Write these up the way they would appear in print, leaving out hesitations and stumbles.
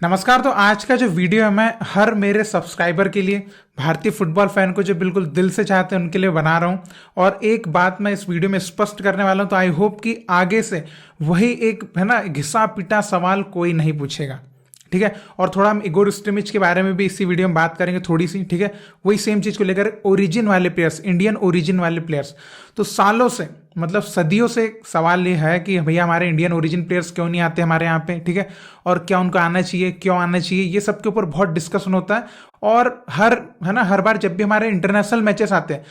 नमस्कार। तो आज का जो वीडियो है मैं हर मेरे सब्सक्राइबर के लिए, भारतीय फुटबॉल फैन को जो बिल्कुल दिल से चाहते हैं उनके लिए बना रहा हूं। और एक बात मैं इस वीडियो में स्पष्ट करने वाला हूं, तो आई होप कि आगे से वही एक है ना घिसा पिटा सवाल कोई नहीं पूछेगा, ठीक है। और थोड़ा हम इगोर स्टिमिच के बारे में भी इसी वीडियो में बात करेंगे थोड़ी सी, ठीक है। वही सेम चीज को लेकर ओरिजिन वाले प्लेयर्स, इंडियन ओरिजिन वाले प्लेयर्स, तो सालों से मतलब सदियों से सवाल ये है कि भैया हमारे इंडियन ओरिजिन प्लेयर्स क्यों नहीं आते हमारे यहाँ पे, ठीक है। और क्या उनको आना चाहिए, क्यों आना चाहिए, ये सब के ऊपर बहुत डिस्कशन होता है। और हर बार जब भी हमारे इंटरनेशनल मैचेस आते हैं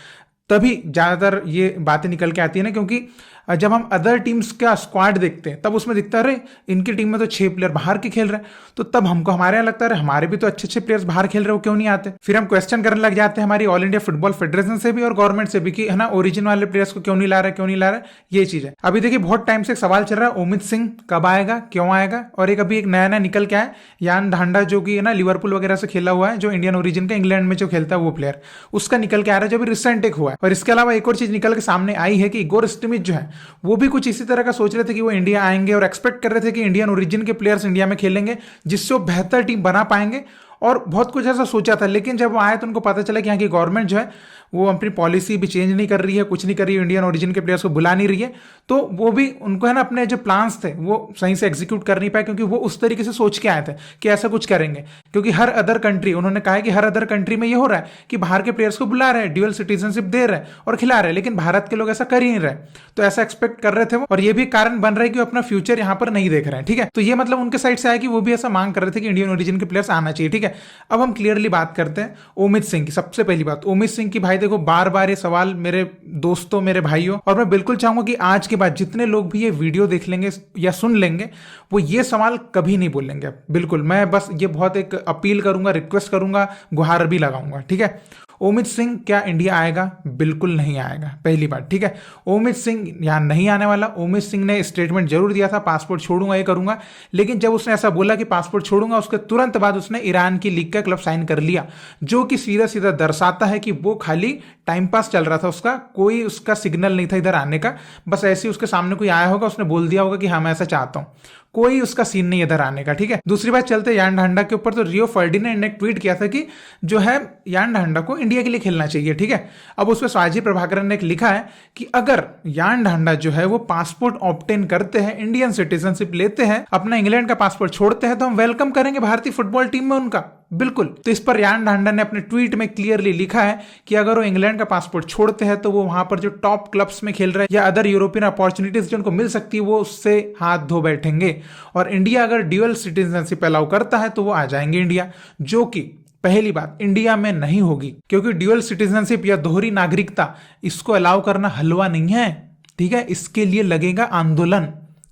तभी ज़्यादातर ये बातें निकल के आती है ना, क्योंकि जब हम अदर टीम्स का स्क्वाड देखते हैं तब उसमें दिखता है अरे इनकी टीम में तो 6 प्लेयर बाहर के खेल रहे हैं, तो तब हमको हमारे यहाँ लगता है हमारे भी तो अच्छे अच्छे प्लेयर्स बाहर खेल रहे हो, क्यों नहीं आते। फिर हम क्वेश्चन करने लग जाते हैं हमारी ऑल इंडिया फुटबॉल फेडरेशन से भी और गवर्नमेंट से भी कि है ना ओरिजिन वाले प्लेयर्स को क्यों नहीं ला रहे, क्यों नहीं ला रहे। ये चीज है। अभी देखिए बहुत टाइम से एक सवाल चल रहा है, ओमित सिंह कब आएगा, क्यों आएगा। और एक अभी एक नया नया निकल के आया यान ढांडा, जो कि है ना लिवरपूल वगैरह से खेला हुआ है, जो इंडियन ओरिजिन का इंग्लैंड में जो खेलता है वो प्लेयर, उसका निकल के आ रहा है जो भी रिसेंट एक हुआ है। और इसके अलावा एक और चीज निकल के सामने आई है कि इगोर स्टिमिच जो है वो भी कुछ इसी तरह का सोच रहे थे कि वो इंडिया आएंगे और एक्सपेक्ट कर रहे थे कि इंडियन ओरिजिन के प्लेयर्स इंडिया में खेलेंगे जिससे वो बेहतर टीम बना पाएंगे। और बहुत कुछ ऐसा सोचा था, लेकिन जब वो आए तो उनको पता चला कि यहाँ की गवर्नमेंट जो है वो अपनी पॉलिसी भी चेंज नहीं कर रही है, कुछ नहीं कर रही है, इंडियन ओरिजिन के प्लेयर्स को बुला नहीं रही है। तो वो भी उनको है ना अपने जो प्लान्स थे वो सही से एग्जीक्यूट कर नहीं पाए, क्योंकि वो उस तरीके से सोच के आए थे कि ऐसा कुछ करेंगे। क्योंकि हर अदर कंट्री, उन्होंने कहा है कि हर अदर कंट्री में ये हो रहा है कि बाहर के प्लेयर्स को बुला रहे हैं, ड्यूअल सिटीजनशिप दे रहे हैं और खिला रहे हैं, लेकिन भारत के लोग ऐसा कर ही नहीं रहे। तो ऐसा एक्सपेक्ट कर रहे थे वो, और ये भी कारण बन रहा है कि वो अपना फ्यूचर यहाँ पर नहीं देख रहे हैं, ठीक है। तो ये मतलब उनके साइड से आया कि वो भी ऐसा मांग कर रहे थे कि इंडियन ओरिजिन के प्लेयर्स आना चाहिए, ठीक है। अब हम क्लियरली बात करते हैं ओमित सिंह की। सबसे पहली बात ओमित सिंह की, भाई देखो बार बार ये सवाल मेरे दोस्तों, मेरे भाइयों, और मैं बिल्कुल चाहूंगा कि आज के बाद जितने लोग भी ये वीडियो देख लेंगे या सुन लेंगे वो ये सवाल कभी नहीं बोलेंगे। बिल्कुल, मैं बस ये बहुत एक अपील करूंगा, रिक्वेस्ट करूंगा, गुहार भी लगाऊंगा, ठीक है। ओमित सिंह क्या इंडिया आएगा? बिल्कुल नहीं आएगा, पहली बात, ठीक है। ओमित सिंह यहां नहीं आने वाला। ओमित सिंह ने स्टेटमेंट जरूर दिया था पासपोर्ट छोड़ूंगा, ये करूंगा, लेकिन जब उसने ऐसा बोला कि पासपोर्ट छोड़ूंगा, उसके तुरंत बाद उसने ईरान की लीग का क्लब साइन कर लिया, जो कि सीधा सीधा दर्शाता है कि वो खाली टाइम पास चल रहा था उसका, कोई उसका सिग्नल नहीं था इधर आने का। बस ऐसे ही उसके सामने कोई आया होगा, उसने बोल दिया होगा कि हाँ मैं ऐसा चाहता हूं, कोई उसका सीन नहीं इधर आने का, ठीक है। दूसरी बात चलते यान ढांडा के ऊपर, तो रियो फर्डिनेंड ने ट्वीट किया था कि जो है यान ढांडा को इंडिया के लिए खेलना चाहिए, ठीक है। अब उसमें स्वाजी प्रभाकरन ने लिखा है कि अगर यान ढांडा जो है वो पासपोर्ट ऑब्टेन करते हैं, इंडियन सिटीजनशिप लेते हैं, अपना इंग्लैंड का पासपोर्ट छोड़ते हैं, तो हम वेलकम करेंगे भारतीय फुटबॉल टीम में उनका, बिल्कुल। तो इस पर यान ढांडा ने अपने ट्वीट में क्लियरली लिखा है कि अगर वो इंग्लैंड का पासपोर्ट छोड़ते हैं तो वो वहां पर जो टॉप क्लब्स में खेल रहे हैं या अदर यूरोपियन अपॉर्चुनिटीज जो उनको मिल सकती है वो उससे हाथ धो बैठेंगे। और इंडिया अगर ड्यूअल सिटीजनशिप अलाउ करता है तो वो आ जाएंगे इंडिया, जो कि पहली बात इंडिया में नहीं होगी, क्योंकि ड्यूअल सिटीजनशिप या दोहरी नागरिकता इसको अलाउ करना हलवा नहीं है, ठीक है। इसके लिए लगेगा आंदोलन।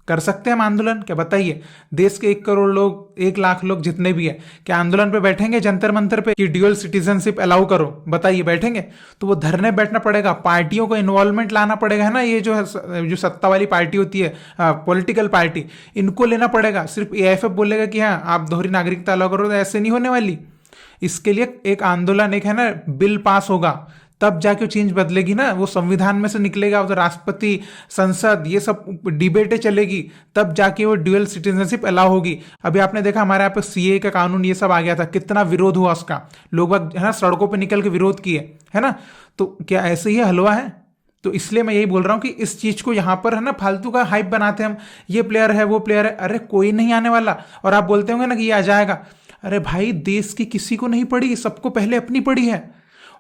कर सकते हैं हम आंदोलन? क्या बताइए, देश के 1 करोड़ लोग, 1 लाख लोग जितने भी है, क्या आंदोलन पे बैठेंगे जंतर मंतर पे कि ड्यूअल सिटीजनशिप अलाउ करो? बताइए, बैठेंगे? तो वो धरने बैठना पड़ेगा, पार्टियों को इन्वॉल्वमेंट लाना पड़ेगा, है ना। ये जो सत्ता वाली पार्टी होती है, पॉलिटिकल पार्टी, इनको लेना पड़ेगा। सिर्फ AIFF बोलेगा कि हाँ आप दोहरी नागरिकता अलाउ करो, तो ऐसे नहीं होने वाली। इसके लिए एक आंदोलन, एक है ना बिल पास होगा, तब जाके चेंज बदलेगी ना। वो संविधान में से निकलेगा, तो राष्ट्रपति, संसद, ये सब डिबेटें चलेगी, तब जाके वो ड्यूअल सिटीजनशिप अलाउ होगी। अभी आपने देखा हमारे यहाँ पे CA का कानून ये सब आ गया था, कितना विरोध हुआ उसका, लोग है ना सड़कों पे निकल के विरोध किए, है ना। तो क्या ऐसे ही हलवा है? तो इसलिए मैं यही बोल रहा हूं कि इस चीज को यहां पर है ना फालतू का हाइप बनाते हैं हम, ये प्लेयर है, वो प्लेयर है, अरे कोई नहीं आने वाला। और आप बोलते होंगे ना कि ये आ जाएगा, अरे भाई देश की किसी को नहीं पड़ी, सबको पहले अपनी पड़ी है।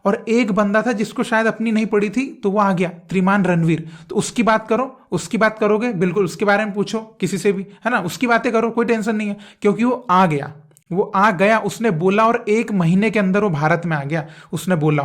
और एक बंदा था जिसको शायद अपनी नहीं पड़ी थी, तो वो आ गया, त्रिमान रणवीर। तो उसकी बात करो, उसकी बात करोगे, बिल्कुल उसके बारे में पूछो किसी से भी, है ना, उसकी बातें करो, कोई टेंशन नहीं है, क्योंकि वो आ गया, वो आ गया, उसने बोला, और 1 महीने के अंदर वो भारत में आ गया, उसने बोला,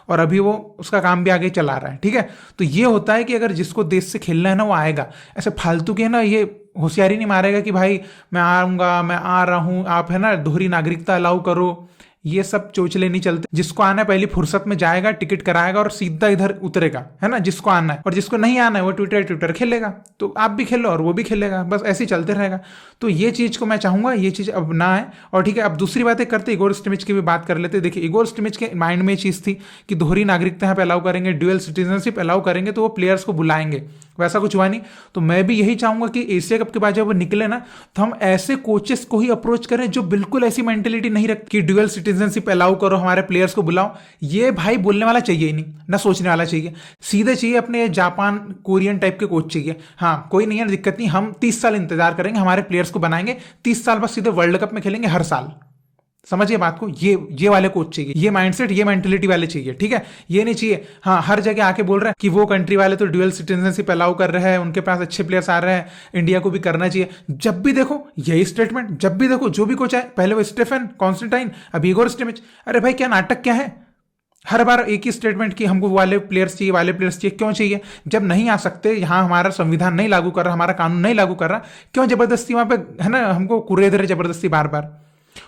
और अभी वो उसका काम भी आगे चला रहा है, ठीक है। तो ये होता है कि अगर जिसको देश से खेलना है ना वो आएगा। ऐसे फालतू के ना ये होशियारी नहीं मारेगा कि भाई मैं आऊंगा, मैं आ रहा हूं, आप है ना दोहरी नागरिकता अलाउ करो, ये सब चोचले नहीं चलते। जिसको आना है पहली फुर्सत में जाएगा, टिकट कराएगा और सीधा इधर उतरेगा, है ना, जिसको आना है। और जिसको नहीं आना है वो ट्विटर खेलेगा, तो आप भी खेलो और वो भी खेलेगा, बस ऐसे ही चलते रहेगा। तो ये चीज को मैं चाहूंगा ये चीज अब ना आए। और ठीक है, अब दूसरी बातें करते, इगोर स्टिमिच की भी बात कर लेते। देखिए इगोर स्टिमिच के माइंड में चीज थी कि दोहरी नागरिकता यहाँ पे अलाउ करेंगे, ड्यूअल सिटीजनशिप अलाउ करेंगे, तो वो प्लेयर्स को बुलाएंगे, वैसा कुछ हुआ नहीं। तो मैं भी यही चाहूंगा कि एशिया कप के बाद जब वो निकले ना, तो हम ऐसे कोचेस को ही अप्रोच करें जो बिल्कुल ऐसी मेंटेलिटी नहीं रखती कि ड्यूअल सिटीजनशिप अलाउ करो, हमारे प्लेयर्स को बुलाओ। ये भाई बोलने वाला चाहिए ही नहीं, ना सोचने वाला चाहिए, सीधे चाहिए अपने जापान कोरियन टाइप के कोच चाहिए। हाँ कोई नहीं है, दिक्कत नहीं, हम 30 साल इंतजार करेंगे, हमारे प्लेयर्स को बनाएंगे, 30 साल बाद सीधे वर्ल्ड कप में खेलेंगे हर साल। समझिए बात को, ये वाले कोच चाहिए, ये माइंडसेट, ये मेंटेलिटी वाले चाहिए, ठीक है। ये नहीं चाहिए हाँ हर जगह आके बोल रहे हैं कि वो कंट्री वाले तो ड्यूअल सिटीजनशिप अलाउ कर रहे हैं, उनके पास अच्छे प्लेयर्स आ रहे हैं, इंडिया को भी करना चाहिए। जब भी देखो यही स्टेटमेंट, जब भी देखो जो भी कोच आए, पहले वो स्टेफन कॉन्स्टेंटाइन, अब इगोर स्टिमिच। अरे भाई क्या नाटक क्या है, हर बार एक ही स्टेटमेंट कि हमको वाले प्लेयर्स चाहिए, वाले प्लेयर्स चाहिए। क्यों चाहिए जब नहीं आ सकते, यहाँ हमारा संविधान नहीं लागू कर रहा, हमारा कानून नहीं लागू कर रहा, क्यों जबरदस्ती वहां पे है ना हमको कुरेद रहे जबरदस्ती बार बार।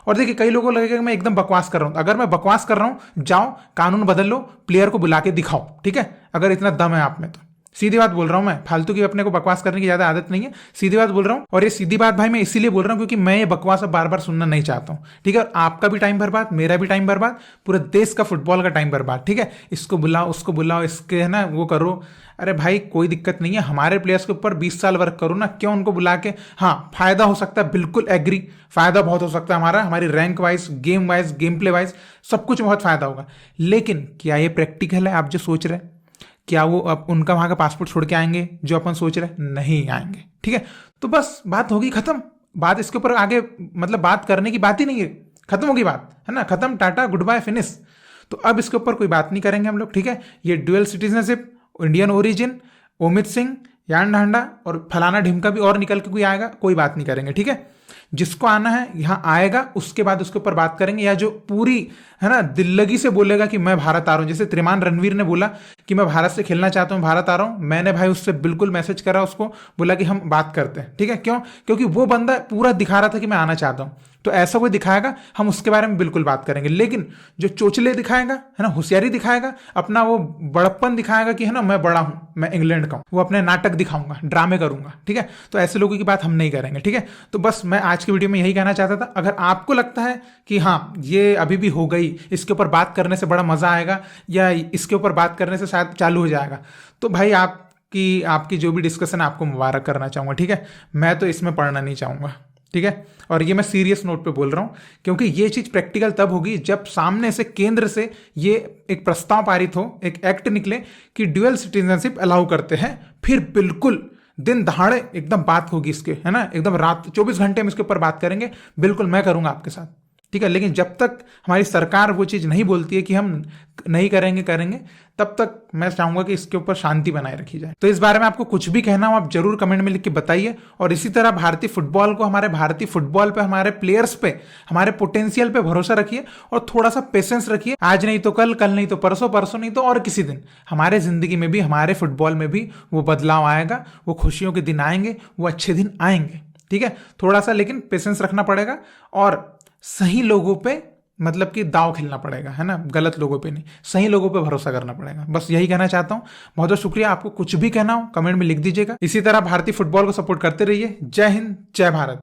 और देखिए कई लोगों को लगेगा कि मैं एकदम बकवास कर रहा हूं, अगर मैं बकवास कर रहा हूं, जाओ कानून बदल लो, प्लेयर को बुला के दिखाओ, ठीक है, अगर इतना दम है आप में तो। सीधी बात बोल रहा हूं मैं, फालतू की अपने को बकवास करने की ज्यादा आदत नहीं है, सीधी बात बोल रहा हूं। और ये सीधी बात भाई मैं इसीलिए बोल रहा हूं क्योंकि मैं ये बकवास अब बार बार सुनना नहीं चाहता हूं, ठीक है। और आपका भी टाइम बर्बाद, मेरा भी टाइम बर्बाद, पूरे देश का फुटबॉल का टाइम बर्बाद, ठीक है। इसको बुलाओ, उसको बुलाओ, इसके है ना वो करो। अरे भाई कोई दिक्कत नहीं है, हमारे प्लेयर्स के ऊपर 20 साल वर्क करो ना, क्यों उनको बुला के। हाँ फायदा हो सकता है, बिल्कुल एग्री, फायदा बहुत हो सकता है हमारा, हमारी rank wise, game play wise सब कुछ बहुत फायदा होगा। लेकिन क्या ये प्रैक्टिकल है आप जो सोच रहे हैं? क्या वो अब उनका वहां का पासपोर्ट छोड़ के आएंगे जो अपन सोच रहे हैं? नहीं आएंगे, ठीक है। तो बस बात होगी खत्म, बात इसके ऊपर आगे मतलब बात करने की बात ही नहीं है, खत्म होगी बात, है ना, खत्म, टाटा गुड बाय फिनिश। तो अब इसके ऊपर कोई बात नहीं करेंगे हम लोग, ठीक है। ये dual citizenship, Indian origin, Omit Singh, Yaan Dhanda और फलाना ढिमका भी और निकल के कोई आएगा, कोई बात नहीं करेंगे, ठीक है। जिसको आना है यहाँ आएगा, उसके बाद उसके ऊपर बात करेंगे। या जो पूरी है ना दिल्लगी से बोलेगा कि मैं भारत आ रहा हूँ, जैसे त्रिमान रणवीर ने बोला कि मैं भारत से खेलना चाहता हूँ, भारत आ रहा हूँ, मैंने भाई उससे बिल्कुल मैसेज करा उसको, बोला कि हम बात करते हैं, ठीक है। क्यों? क्योंकि वो बंदा पूरा दिखा रहा था कि मैं आना चाहता हूँ। तो ऐसा कोई दिखाएगा हम उसके बारे में बिल्कुल बात करेंगे। लेकिन जो चोचले दिखाएगा, है ना, होशियारी दिखाएगा, अपना वो बड़प्पन दिखाएगा कि है ना मैं बड़ा हूं, मैं इंग्लैंड का हूं, वो अपने नाटक दिखाऊंगा, ड्रामे करूंगा, ठीक है। तो ऐसे लोगों की बात हम नहीं करेंगे, ठीक है। तो बस मैं आज की वीडियो में यही कहना चाहता था। अगर आपको लगता है कि हाँ ये अभी भी हो गई, इसके ऊपर बात करने से बड़ा मजा आएगा, या इसके ऊपर बात करने से शायद चालू हो जाएगा, तो भाई आपकी जो भी डिस्कशन है आपको मुबारक करना चाहूंगा, ठीक है। मैं तो इसमें पढ़ना नहीं चाहूंगा, ठीक है। और ये मैं सीरियस नोट पे बोल रहा हूं, क्योंकि ये चीज प्रैक्टिकल तब होगी जब सामने से केंद्र से ये एक प्रस्ताव पारित हो, एक एक्ट निकले कि ड्यूअल सिटीजनशिप अलाउ करते हैं, फिर बिल्कुल दिन दहाड़े एकदम बात होगी इसके, है ना, एकदम रात 24 घंटे में इसके ऊपर बात करेंगे, बिल्कुल मैं करूंगा आपके साथ, ठीक है। लेकिन जब तक हमारी सरकार वो चीज नहीं बोलती है कि हम नहीं करेंगे, तब तक मैं चाहूंगा कि इसके ऊपर शांति बनाए रखी जाए। तो इस बारे में आपको कुछ भी कहना हो आप जरूर कमेंट में लिख के बताइए। और इसी तरह भारतीय फुटबॉल को, हमारे भारतीय फुटबॉल पे, हमारे प्लेयर्स पे, हमारे पोटेंशियल पे भरोसा रखिए और थोड़ा सा पेशेंस रखिए। आज नहीं तो कल, कल नहीं तो परसों, परसों नहीं तो और किसी दिन हमारे जिंदगी में भी, हमारे फुटबॉल में भी वो बदलाव आएगा, वो खुशियों के दिन आएंगे, वो अच्छे दिन आएंगे, ठीक है। थोड़ा सा लेकिन पेशेंस रखना पड़ेगा और सही लोगों पे मतलब कि दाव खेलना पड़ेगा, है ना, गलत लोगों पे नहीं, सही लोगों पे भरोसा करना पड़ेगा। बस यही कहना चाहता हूं। बहुत बहुत शुक्रिया। आपको कुछ भी कहना हो कमेंट में लिख दीजिएगा। इसी तरह भारतीय फुटबॉल को सपोर्ट करते रहिए। जय हिंद, जय भारत।